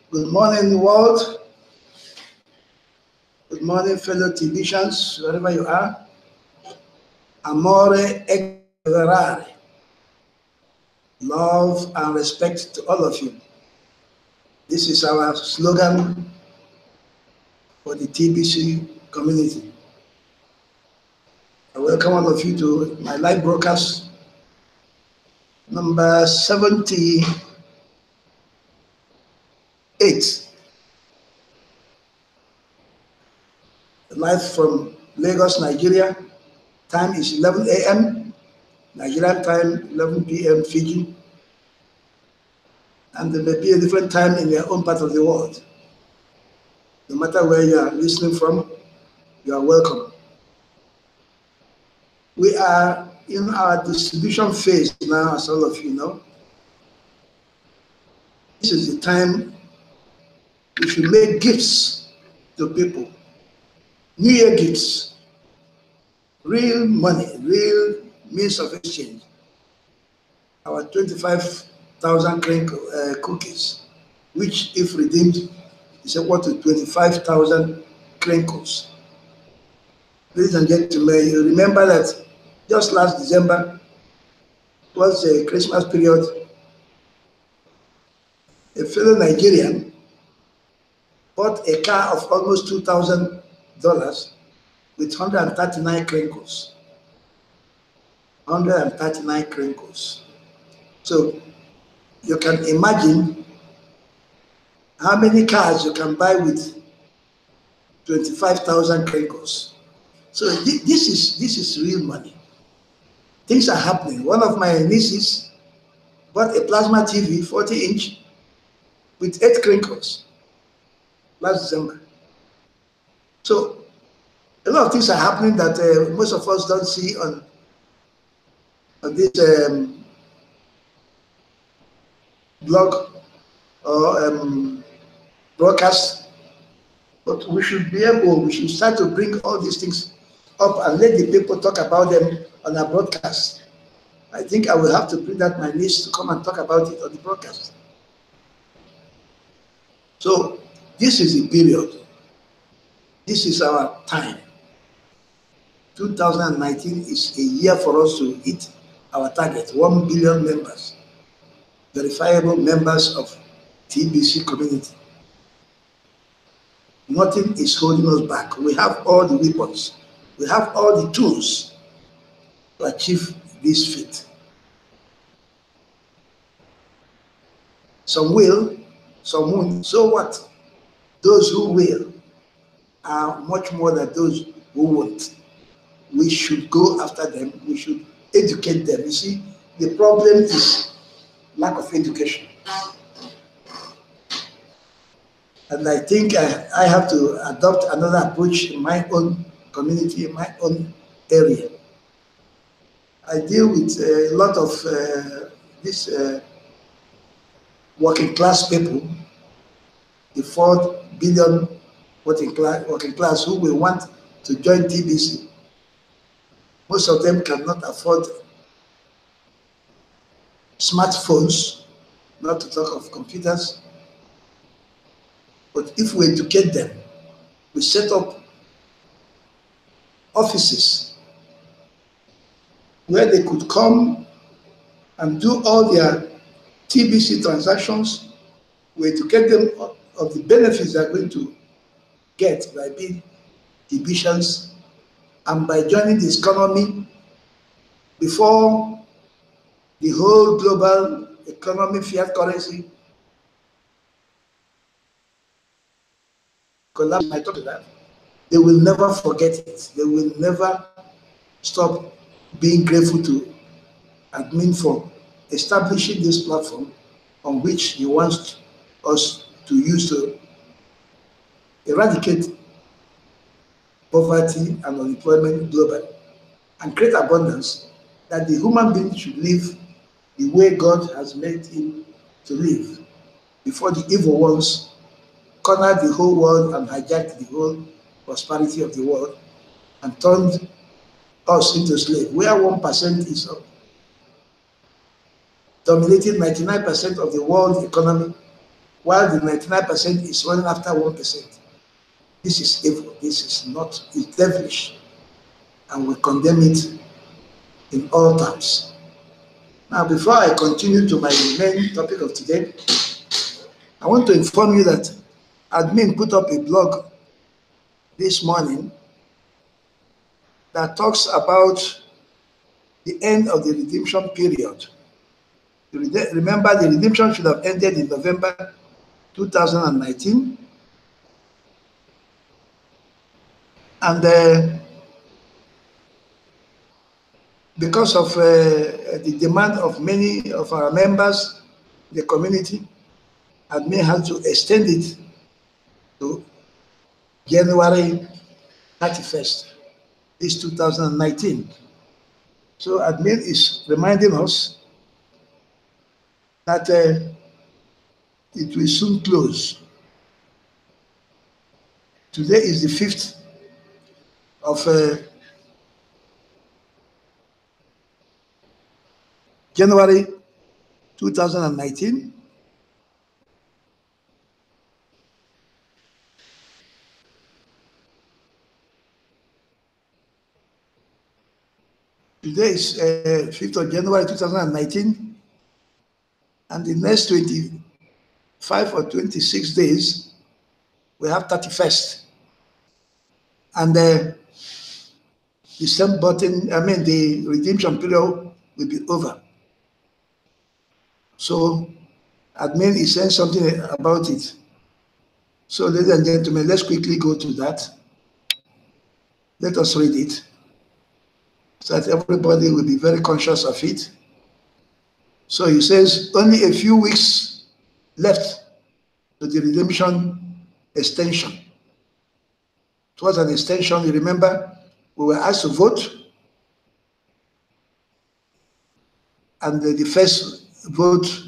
Good morning, world. Good morning, fellow TBCians, wherever you are. Amore exerare. Love and respect to all of you. This is our slogan for the TBC community. I welcome all of you to my live broadcast number 78. Live from Lagos, Nigeria. Time is 11 a.m. Nigerian time, 11 p.m. Fiji. And there may be a different time in your own part of the world. No matter where you are listening from, you are welcome. We are in our distribution phase now, as all of you know. This is the time we should make gifts to people. New Year gifts. Real money, real means of exchange. Our 25,000 cookies, which if redeemed is equal to 25,000 crinkles. Ladies and gentlemen, you remember that just last December was the Christmas period. A fellow Nigerian bought a car of almost $2,000 with 139 crinkles. 139 crinkles. So you can imagine how many cars you can buy with 25,000 crinkles. So this is real money. Things are happening. One of my nieces bought a plasma TV, 40-inch, with 8 crinkles last December. So a lot of things are happening that most of us don't see on this blog or broadcast, but we should start to bring all these things up and let the people talk about them on our broadcast. I think I will have to bring that my niece to come and talk about it on the broadcast. So this is the period. This is our time. 2019 is a year for us to hit our target, 1 billion members, verifiable members of TBC community. Nothing is holding us back. We have all the weapons. We have all the tools to achieve this feat. Some will, some won't. So what? Those who will are much more than those who won't. We should go after them. We should educate them. You see, the problem is lack of education. And I think I have to adopt another approach in my own community, in my own area. I deal with a lot of these working class people, the 4 billion working class who will want to join TBC. Most of them cannot afford smartphones, not to talk of computers. But if we educate them, we set up offices where they could come and do all their TBC transactions. We educate them of the benefits they're going to get by being TBCians and by joining this economy before the whole global economy, fiat currency collapse. I talk to that. They will never forget it. They will never stop being grateful to admin for establishing this platform on which he wants us to use to eradicate poverty and unemployment globally and create abundance, that the human being should live the way God has made him to live before the evil ones cornered the whole world and hijacked the whole prosperity of the world and turned us into slaves. Where 1% is dominating 99% of the world economy, while the 99% is running after 1%. This is evil. This is not, it's devilish. And we condemn it in all terms. Now, before I continue to my main topic of today, I want to inform you that admin put up a blog this morning that talks about the end of the redemption period. Remember, the redemption should have ended in November 2019. And because of the demand of many of our members, the community, admin had to extend it to January 31st, this 2019. So admin is reminding us that it will soon close. Today is the 5th of January 2019. Today is 5th of January 2019, and the next 25 or 26 days, we have 31st. And the same button, the redemption period will be over. So admin is saying something about it. So ladies and gentlemen, let's quickly go to that. Let us read it so that everybody will be very conscious of it. So he says, only a few weeks left to the redemption extension. It was an extension, you remember, we were asked to vote, and the first vote,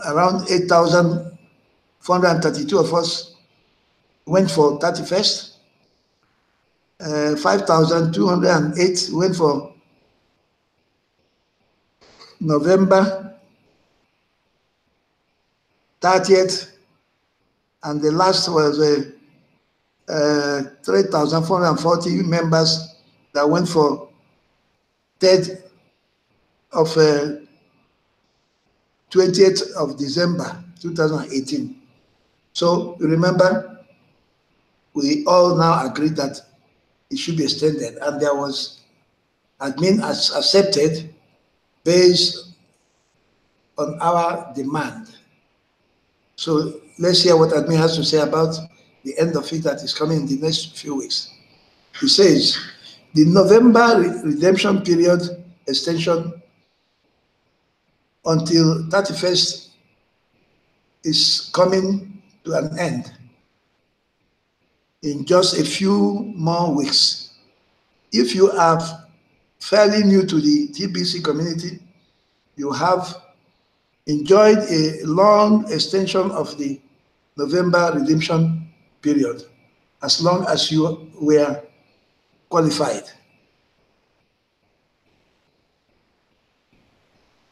around 8,432 of us went for 31st, 5,208 went for November 30th, and the last was 3,440 members that went for 3rd of 20th of December 2018. So remember, we all now agree that it should be extended, and there was admin as accepted based on our demand. So let's hear what admin has to say about the end of it that is coming in the next few weeks. He says, the November redemption period extension until 31st is coming to an end in just a few more weeks. If you are fairly new to the TBC community, you have enjoyed a long extension of the November redemption period, as long as you were qualified.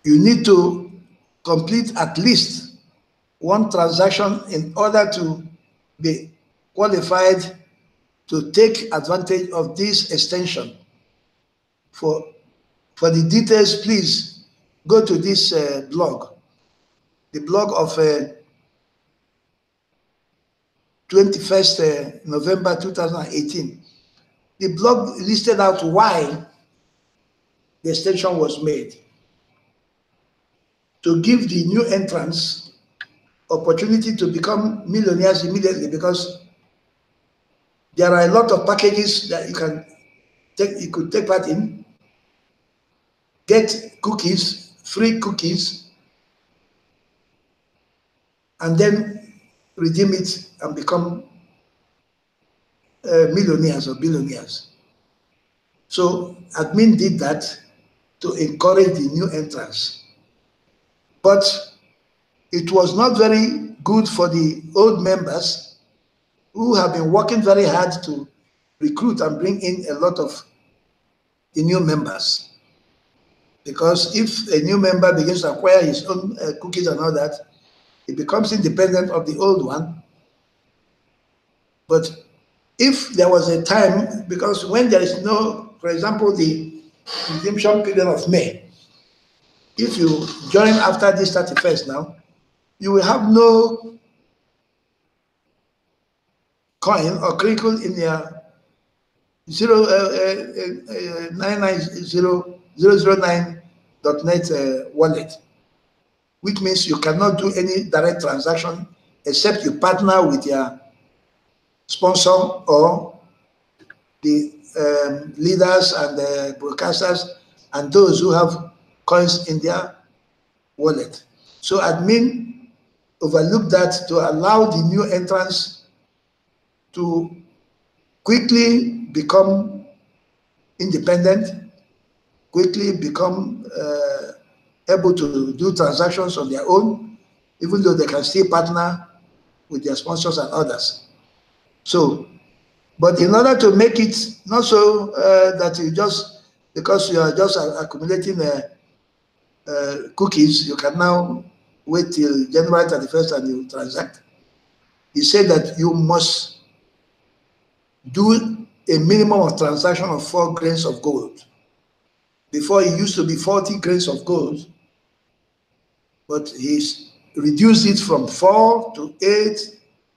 You need to complete at least one transaction in order to be qualified to take advantage of this extension. For the details, please go to this blog, the blog of 21st November 2018. The blog listed out why the extension was made: to give the new entrants opportunity to become millionaires immediately, because there are a lot of packages that you could take part in, get cookies, free cookies, and then redeem it and become millionaires or billionaires. So admin did that to encourage the new entrants. But it was not very good for the old members who have been working very hard to recruit and bring in a lot of the new members, Because if a new member begins to acquire his own cookies and all that, it becomes independent of the old one. But if there was a time, because when there is no, for example, the redemption period of May, if you join after this 31st now, you will have no coin or crinkle in your 990.009.net wallet, which means you cannot do any direct transaction except you partner with your sponsor or the leaders and the broadcasters and those who have coins in their wallet. So admin overlooked that to allow the new entrants to quickly become independent, quickly become able to do transactions on their own, even though they can still partner with their sponsors and others. So, but in order to make it not so that you just, because you are just accumulating cookies, you can now wait till January 31st and you transact. He said that you must do a minimum of transaction of 4 grains of gold. Before it used to be 40 grains of gold, but he's reduced it from 4 to 8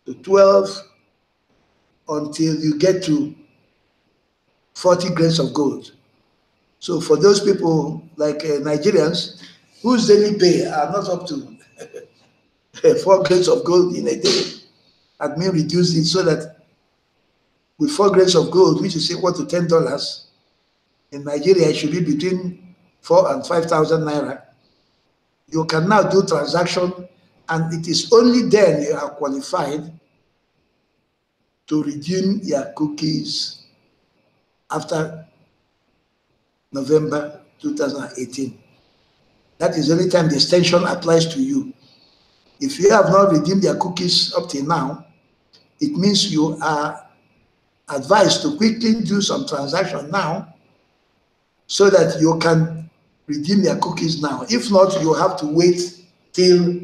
to 12 until you get to 40 grains of gold. So for those people like Nigerians whose daily pay are not up to 4 grains of gold in a day, admin reduced it so that with 4 grains of gold, which is equal to $10, in Nigeria it should be between 4,000 and 5,000 naira. You can now do transaction, and it is only then you are qualified to redeem your cookies after November 2018. That is the only time the extension applies to you. If you have not redeemed your cookies up till now, it means you are advised to quickly do some transaction now so that you can redeem your cookies now. If not, you have to wait till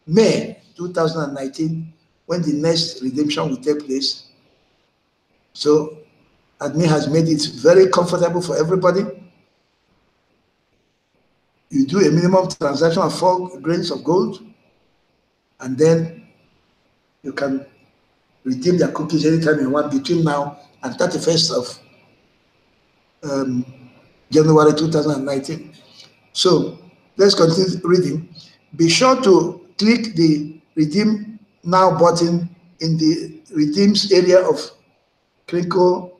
May 2019 when the next redemption will take place. So admin has made it very comfortable for everybody. You do a minimum transaction of 4 grains of gold, and then you can redeem their cookies anytime you want between now and 31st of January 2019. So let's continue reading. Be sure to click the Redeem Now button in the Redeems area of Crinkle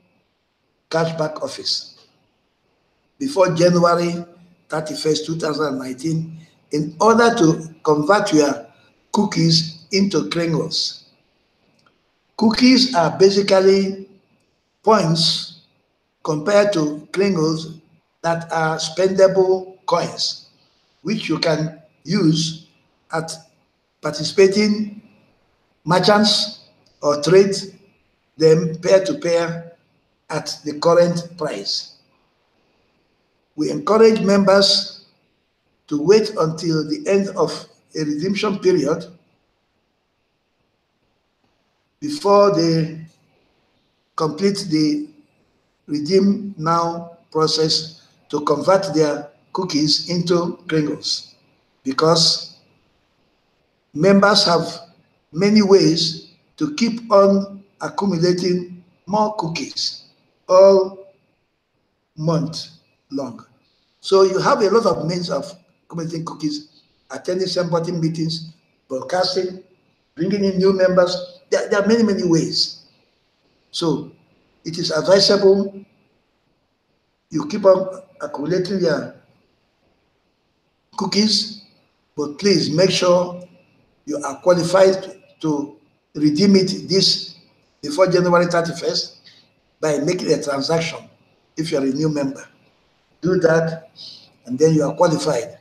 Cashback Office before January 31st, 2019 in order to convert your cookies into Kringles. Cookies are basically points compared to Kringles that are spendable coins, which you can use at participating merchants or trade them pair to pair at the current price. We encourage members to wait until the end of a redemption period before they complete the Redeem Now process to convert their cookies into Kringles, because members have many ways to keep on accumulating more cookies all month long. So you have a lot of means of accumulating cookies: attending somebody meetings, broadcasting, bringing in new members. There are many, many ways. So it is advisable you keep on accumulating your cookies, but please make sure you are qualified to redeem it this before January 31st by making a transaction. If you're a new member, do that and then you are qualified.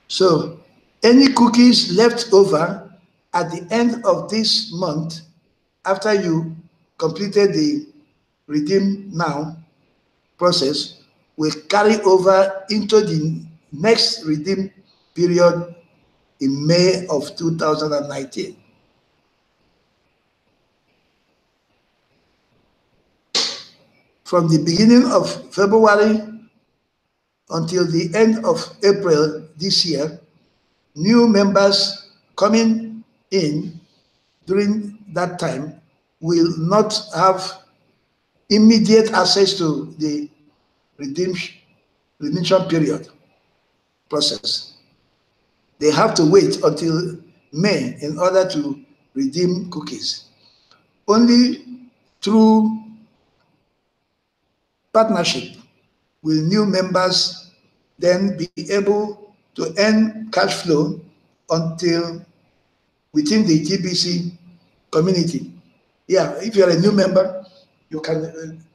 So any cookies left over at the end of this month after you completed the Redeem Now process will carry over into the next redeem period in May of 2019. From the beginning of February until the end of April this year, new members coming in during that time will not have immediate access to the redemption period process. They have to wait until May in order to redeem cookies. Only through partnership will new members then be able to earn cash flow until within the TBC community. Yeah, if you're a new member, you can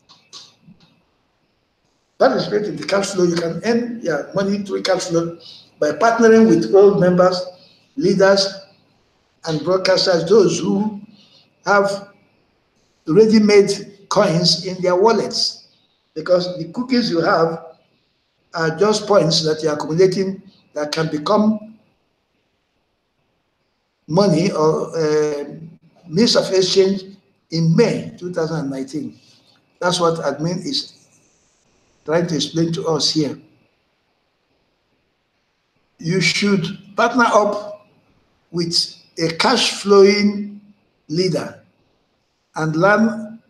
participate in the cash flow. You can earn money through cash flow by partnering with old members, leaders, and broadcasters, those who have ready-made coins in their wallets, because the cookies you have are just points that you're accumulating that can become money or means of exchange in May 2019. That's what admin is trying to explain to us here. You should partner up with a cash flowing leader and learn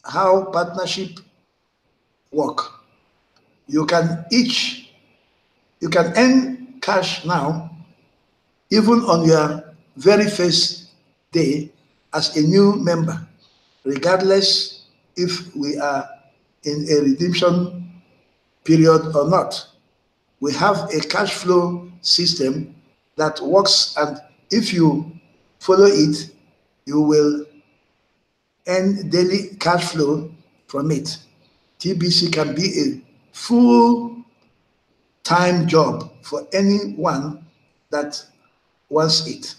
how partnership work. You can earn cash now, even on your very first day as a new member, regardless if we are in a redemption period or not. We have a cash flow system that works, and if you follow it, you will earn daily cash flow from it. TBC can be a full-time job for anyone that wants it.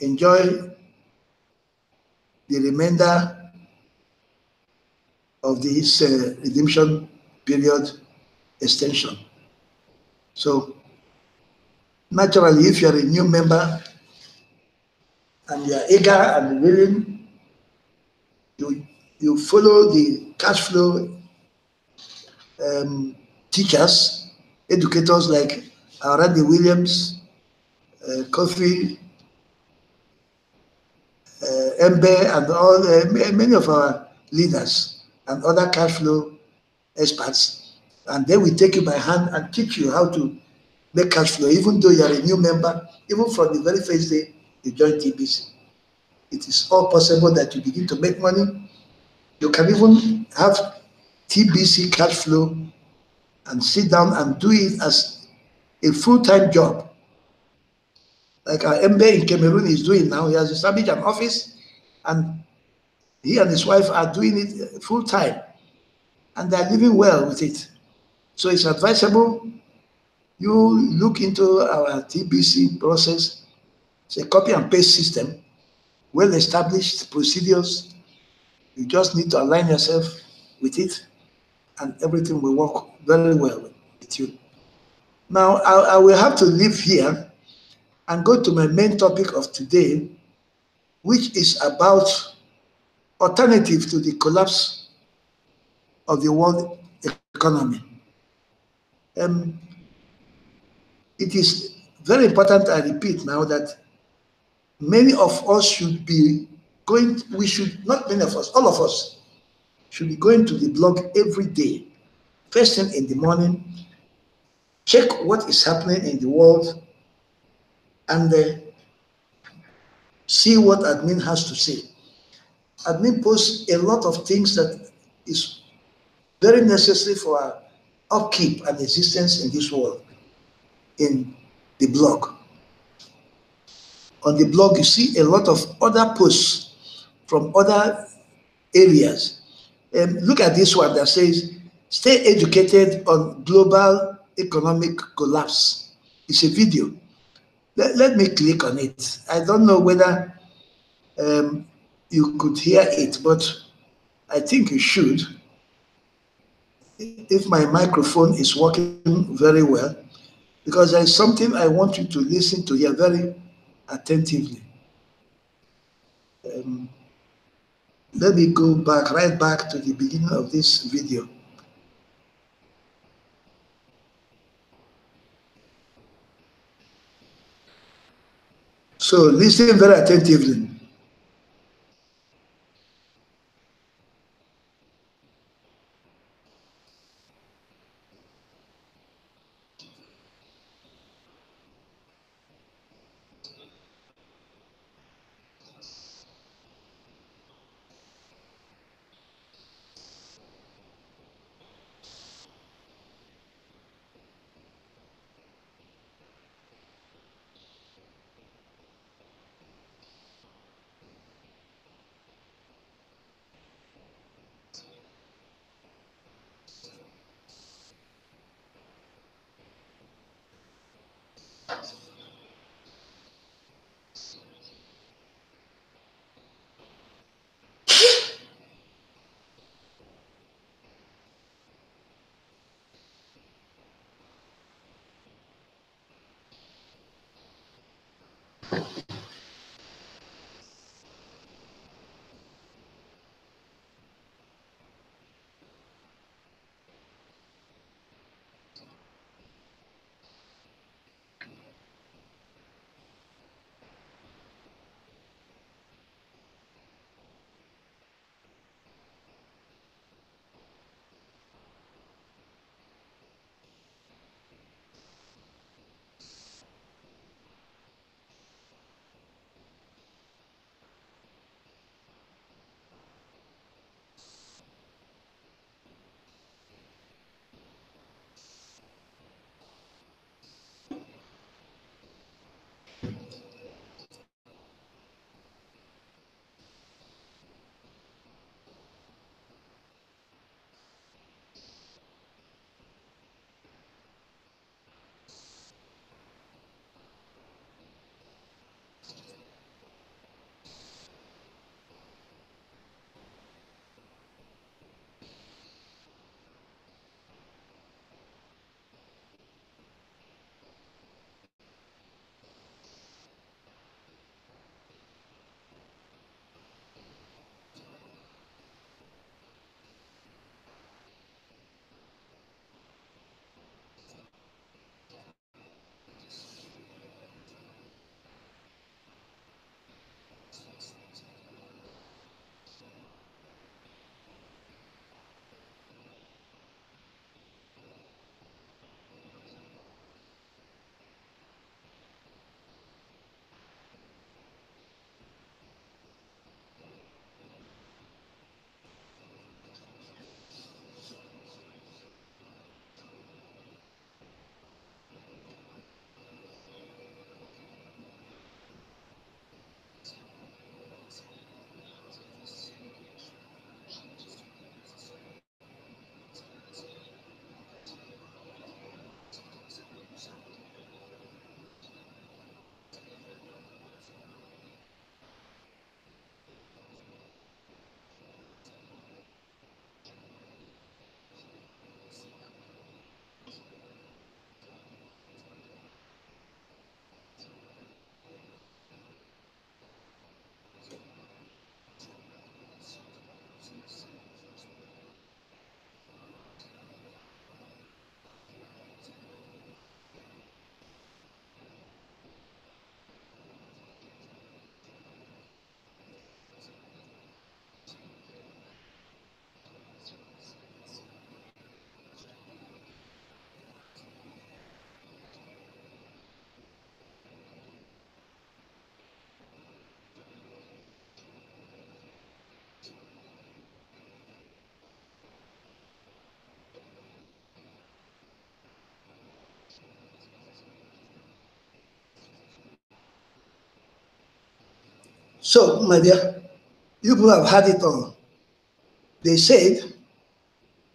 Enjoy the remainder of this redemption period extension. So naturally, if you're a new member and you're eager and willing, you follow the cash flow teachers, educators like Randy Williams, Kofi, Mbe, and all many of our leaders and other cash flow experts, and they will take you by hand and teach you how to make cash flow, even though you are a new member, even from the very first day you join TBC. It is all possible that you begin to make money. You can even have TBC cash flow and sit down and do it as a full-time job. Like our Mbe in Cameroon is doing now. He has established an office, and he and his wife are doing it full-time, and they're living well with it. So it's advisable you look into our TBC process. It's a copy and paste system, well-established procedures. You just need to align yourself with it, and everything will work very well with you. Now, I will have to leave here and go to my main topic of today, which is about alternative to the collapse of the world economy. It is very important, I repeat now, that many of us should be going, we should, not many of us, all of us should be going to the blog every day. First thing in the morning, check what is happening in the world and see what admin has to say. Admin posts a lot of things that is very necessary for our upkeep and existence in this world in the blog. On the blog, you see a lot of other posts from other areas. Look at this one that says, stay educated on global economic collapse. It's a video. Let me click on it. I don't know whether you could hear it, but I think you should. if my microphone is working very well, because there is something I want you to listen to here very attentively. Let me go back, right back to the beginning of this video. So listen very attentively. So, my dear, you people have had it all. They said,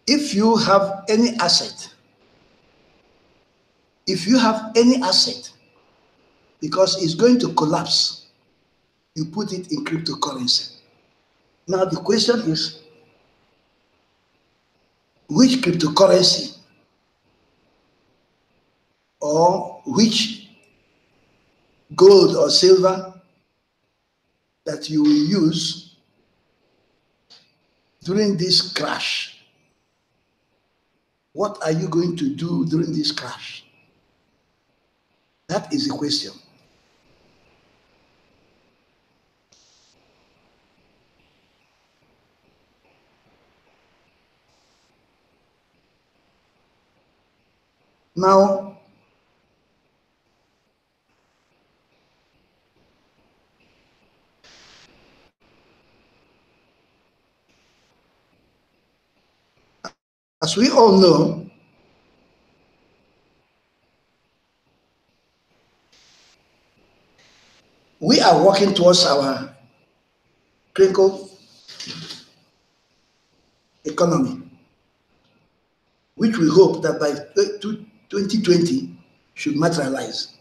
if you have any asset, because it's going to collapse, you put it in cryptocurrency. Now the question is, which cryptocurrency or which gold or silver that you will use during this crash. What are you going to do during this crash? That is the question. Now, as we all know, we are working towards our critical economy, which we hope that by 2020 should materialize.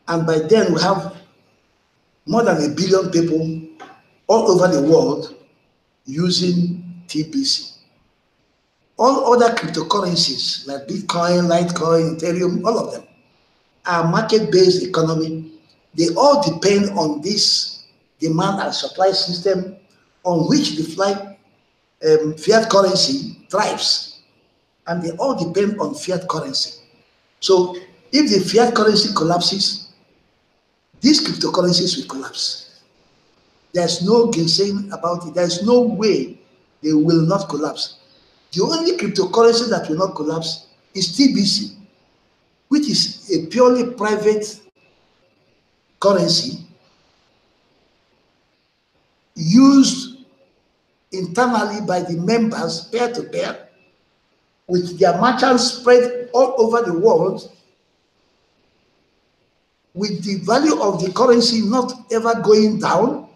And by then we have more than 1 billion people all over the world using TBC. All other cryptocurrencies like Bitcoin, Litecoin, Ethereum, all of them are market-based economy. They all depend on this demand and supply system on which the fiat currency thrives. And they all depend on fiat currency. So if the fiat currency collapses, these cryptocurrencies will collapse. There's no gainsaying about it. There's no way they will not collapse. The only cryptocurrency that will not collapse is TBC, which is a purely private currency used internally by the members peer to peer, with their merchants spread all over the world, with the value of the currency not ever going down.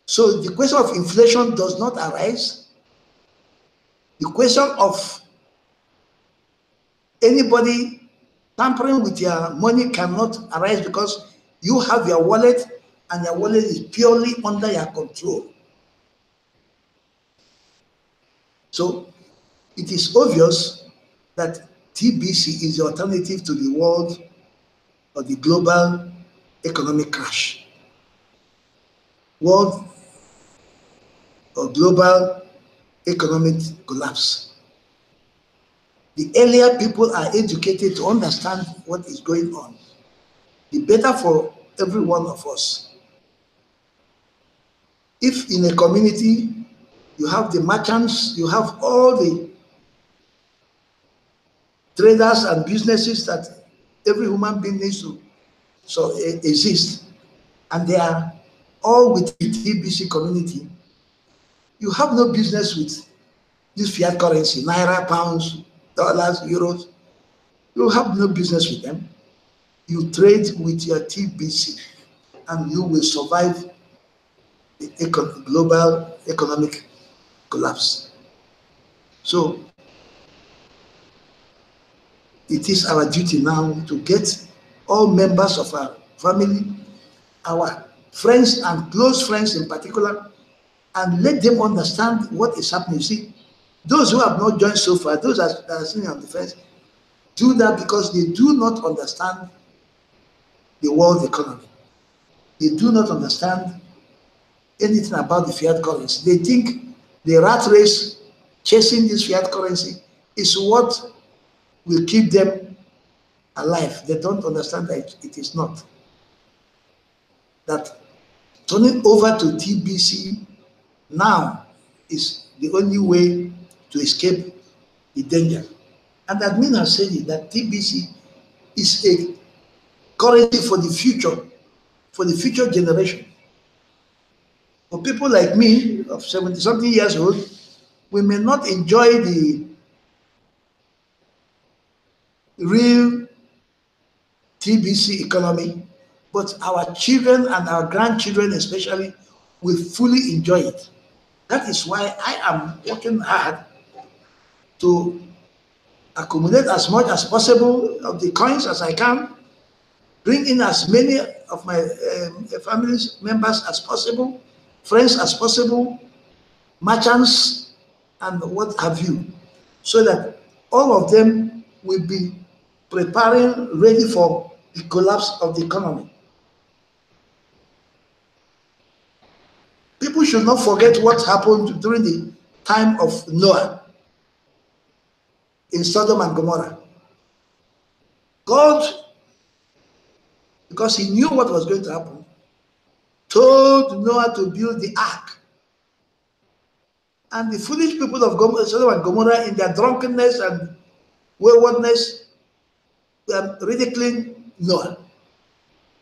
So the question of inflation does not arise. The question of anybody tampering with your money cannot arise, because you have your wallet and your wallet is purely under your control. So it is obvious that TBC is the alternative to the world or the global economic crash. World or global economic collapse. The earlier people are educated to understand what is going on, the better for every one of us. If in a community you have the merchants, you have all the traders and businesses that every human being needs to exist, and they are all with the TBC community, you have no business with this fiat currency, naira, pounds, dollars, euros. You have no business with them. You trade with your TBC and you will survive the global economic collapse. So it is our duty now to get all members of our family, our friends and close friends in particular, and let them understand what is happening. You see, those who have not joined so far, those that are sitting on the fence, do that because they do not understand the world economy. They do not understand anything about the fiat currency. They think the rat race chasing this fiat currency is what will keep them alive. They don't understand that it is not. That turning over to TBC now is the only way to escape the danger. And admin has said it, that TBC is a currency for the future generation. For people like me, of 70-something years old, we may not enjoy the real TBC economy, but our children and our grandchildren especially will fully enjoy it. That is why I am working hard to accumulate as much as possible of the coins as I can, bring in as many of my family members as possible, friends as possible, merchants, and what have you, so that all of them will be preparing, ready for the collapse of the economy. People should not forget what happened during the time of Noah in Sodom and Gomorrah. God, because he knew what was going to happen, told Noah to build the ark. And the foolish people of Sodom and Gomorrah, in their drunkenness and waywardness, were ridiculing Noah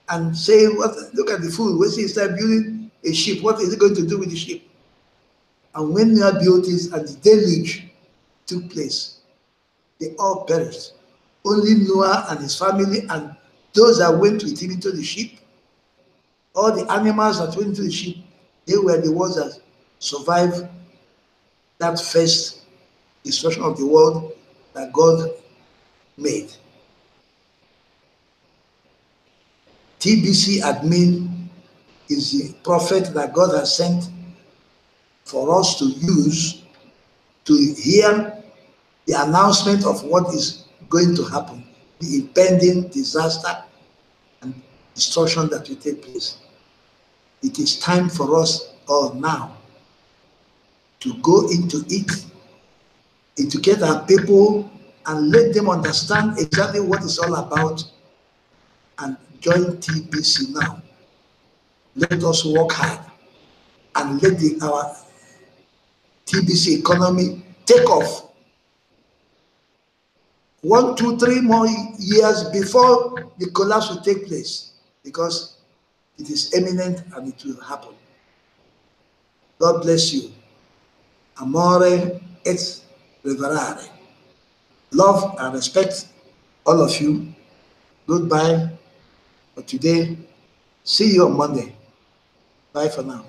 and saying, look at the fool, when he started building a ship, what is he going to do with the ship? And when Noah built it and the deluge took place, they all perished. Only Noah and his family and those that went with him into the ship, all the animals that went into the ship, they were the ones that survived that first destruction of the world that God made. TBC admin is the prophet that God has sent for us to use to hear the announcement of what is going to happen, the impending disaster and destruction that will take place. It is time for us all now to go into it, educate our people, and let them understand exactly what it's all about, and join TBC now. Let us work hard and let our TBC economy take off. 1, 2, 3 more years before the collapse will take place, because it is imminent and it will happen. God bless you. Amore et reverare. Love and respect all of you. Goodbye for today. See you on Monday. Bye for now.